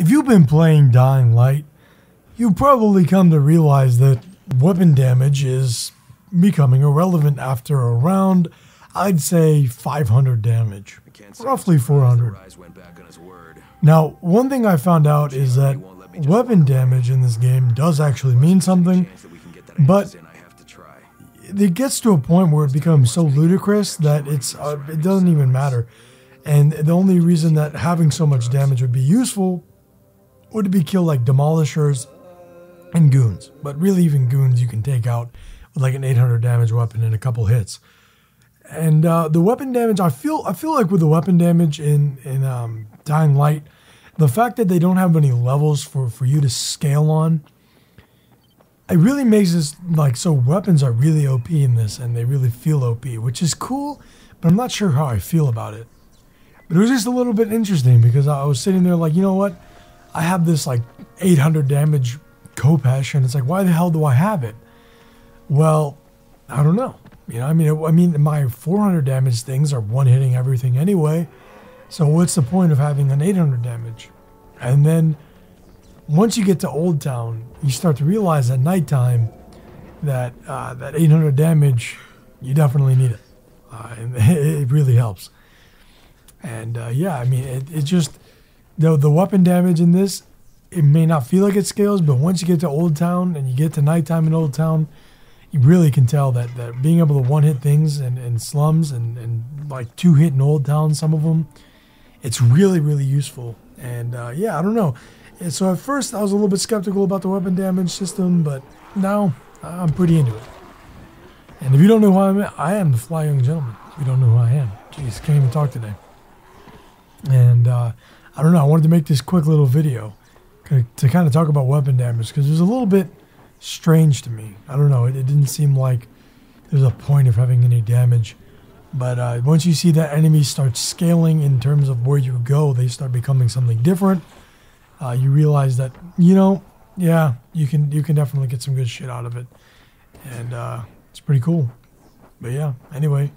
If you've been playing Dying Light, you've probably come to realize that weapon damage is becoming irrelevant after around, I'd say, 500 damage. Roughly 400. Now, one thing I found out is that weapon damage in this game does actually mean something, but it gets to a point where it becomes so ludicrous that it doesn't even matter. And the only reason that having so much damage would be useful would be kill like demolishers and goons. But really, even goons you can take out with like an 800 damage weapon in a couple hits. And the weapon damage, I feel like with the weapon damage in Dying Light, the fact that they don't have any levels for you to scale on, it really makes this like, so weapons are really OP in this, and they really feel OP, which is cool, but I'm not sure how I feel about it. But it was just a little bit interesting because I was sitting there like, you know what? I have this like 800 damage Kopesh, and it's like, why the hell do I have it? Well, I don't know. You know, I mean, my 400 damage things are one-hitting everything anyway. So what's the point of having an 800 damage? And then once you get to Old Town, you start to realize at nighttime that that 800 damage, you definitely need it. And it really helps. And yeah, I mean, it just, the weapon damage in this, it may not feel like it scales, but once you get to Old Town and you get to nighttime in Old Town, you really can tell that being able to one-hit things in slums and like two-hit in Old Town, some of them, it's really, really useful. And yeah, I don't know. And so at first I was a little bit skeptical about the weapon damage system, but now I'm pretty into it. And if you don't know who I am TheFlyYoungGentleman. If you don't know who I am. Jeez, can't even talk today. And I don't know, I wanted to make this quick little video to kind of talk about weapon damage because it was a little bit strange to me. I don't know, it didn't seem like there's a point of having any damage. But once you see that enemies start scaling in terms of where you go, they start becoming something different. You realize that, you know, yeah, you can definitely get some good shit out of it. And it's pretty cool. But yeah, anyway,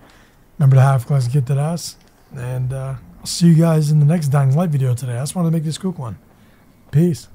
remember to half class, get that ass. And I'll see you guys in the next Dying Light video today. I just wanted to make this quick one. Peace.